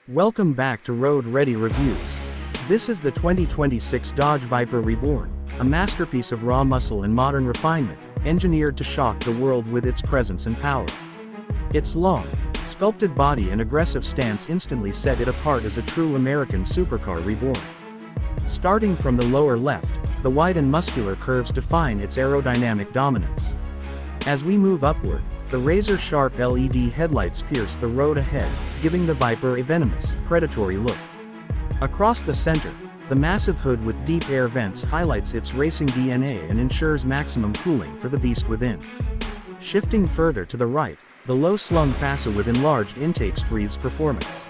Welcome back to Road Ready Reviews. This is the 2026 Dodge Viper Reborn, a masterpiece of raw muscle and modern refinement, engineered to shock the world with its presence and power. Its long, sculpted body and aggressive stance instantly set it apart as a true American supercar reborn. Starting from the lower left, the wide and muscular curves define its aerodynamic dominance. As we move upward, the razor-sharp LED headlights pierce the road ahead, giving the Viper a venomous, predatory look. Across the center, the massive hood with deep air vents highlights its racing DNA and ensures maximum cooling for the beast within. Shifting further to the right, the low-slung fascia with enlarged intakes breathes performance.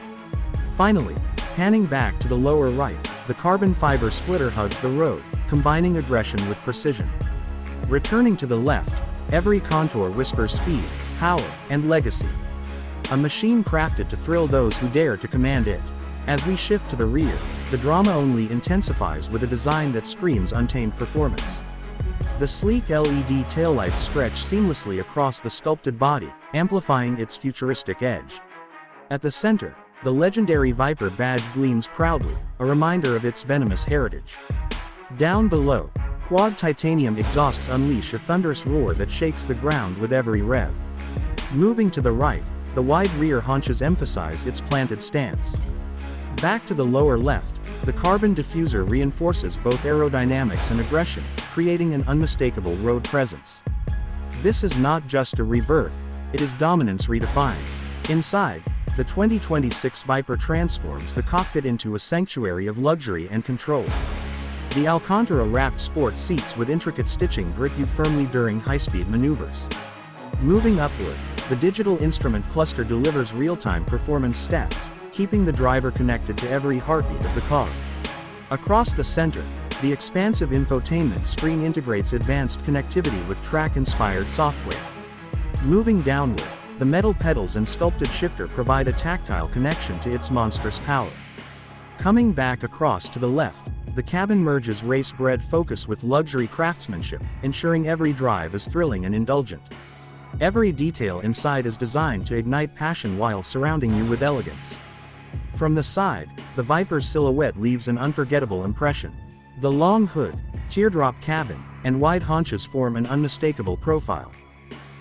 Finally, panning back to the lower right, the carbon fiber splitter hugs the road, combining aggression with precision. Returning to the left, every contour whispers speed, power, and legacy. A machine crafted to thrill those who dare to command it. As we shift to the rear, the drama only intensifies with a design that screams untamed performance. The sleek LED taillights stretch seamlessly across the sculpted body, amplifying its futuristic edge. At the center, the legendary Viper badge gleams proudly, a reminder of its venomous heritage. Down below, quad titanium exhausts unleash a thunderous roar that shakes the ground with every rev. Moving to the right, the wide rear haunches emphasize its planted stance. Back to the lower left, the carbon diffuser reinforces both aerodynamics and aggression, creating an unmistakable road presence. This is not just a rebirth, it is dominance redefined. Inside, the 2026 Viper transforms the cockpit into a sanctuary of luxury and control. The Alcantara-wrapped sport seats with intricate stitching grip you firmly during high-speed maneuvers. Moving upward, the digital instrument cluster delivers real-time performance stats, keeping the driver connected to every heartbeat of the car. Across the center, the expansive infotainment screen integrates advanced connectivity with track-inspired software. Moving downward, the metal pedals and sculpted shifter provide a tactile connection to its monstrous power. Coming back across to the left, the cabin merges race-bred focus with luxury craftsmanship, ensuring every drive is thrilling and indulgent. Every detail inside is designed to ignite passion while surrounding you with elegance. From the side, the Viper's silhouette leaves an unforgettable impression. The long hood, teardrop cabin, and wide haunches form an unmistakable profile.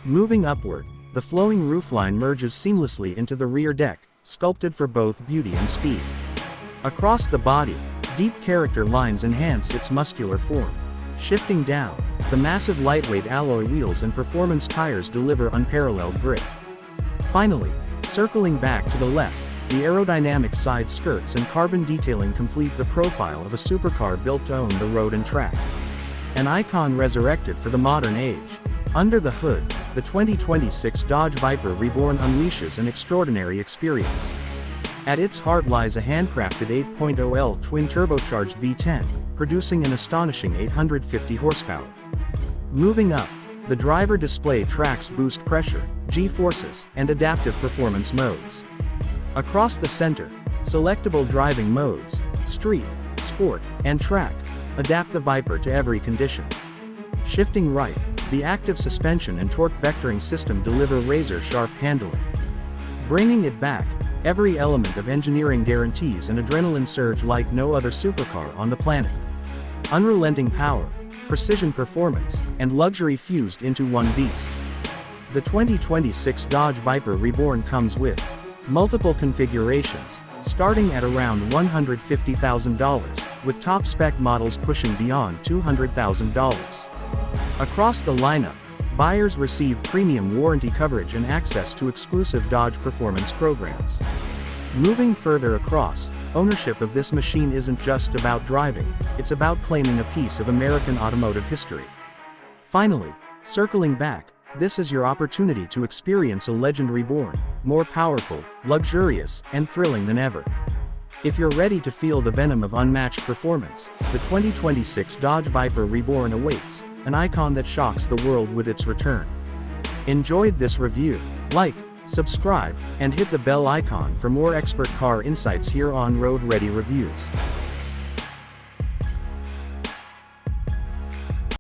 Moving upward, the flowing roofline merges seamlessly into the rear deck, sculpted for both beauty and speed. Across the body, deep character lines enhance its muscular form. Shifting down, the massive lightweight alloy wheels and performance tires deliver unparalleled grip. Finally, circling back to the left, the aerodynamic side skirts and carbon detailing complete the profile of a supercar built to own the road and track. An icon resurrected for the modern age. Under the hood, the 2026 Dodge Viper Reborn unleashes an extraordinary experience. At its heart lies a handcrafted 8.0L twin-turbocharged V10, producing an astonishing 850 horsepower. Moving up, the driver display tracks boost pressure, G-forces, and adaptive performance modes. Across the center, selectable driving modes, street, sport, and track, adapt the Viper to every condition. Shifting right, the active suspension and torque vectoring system deliver razor-sharp handling. Bringing it back, every element of engineering guarantees an adrenaline surge like no other supercar on the planet. Unrelenting power, precision performance, and luxury fused into one beast. The 2026 Dodge Viper Reborn comes with multiple configurations, starting at around $150,000, with top-spec models pushing beyond $200,000. Across the lineup, buyers receive premium warranty coverage and access to exclusive Dodge performance programs. Moving further across, ownership of this machine isn't just about driving, it's about claiming a piece of American automotive history. Finally, circling back, this is your opportunity to experience a legend reborn, more powerful, luxurious, and thrilling than ever. If you're ready to feel the venom of unmatched performance, the 2026 Dodge Viper Reborn awaits, an icon that shocks the world with its return. Enjoyed this review? Like, subscribe, and hit the bell icon for more expert car insights here on Road Ready Reviews.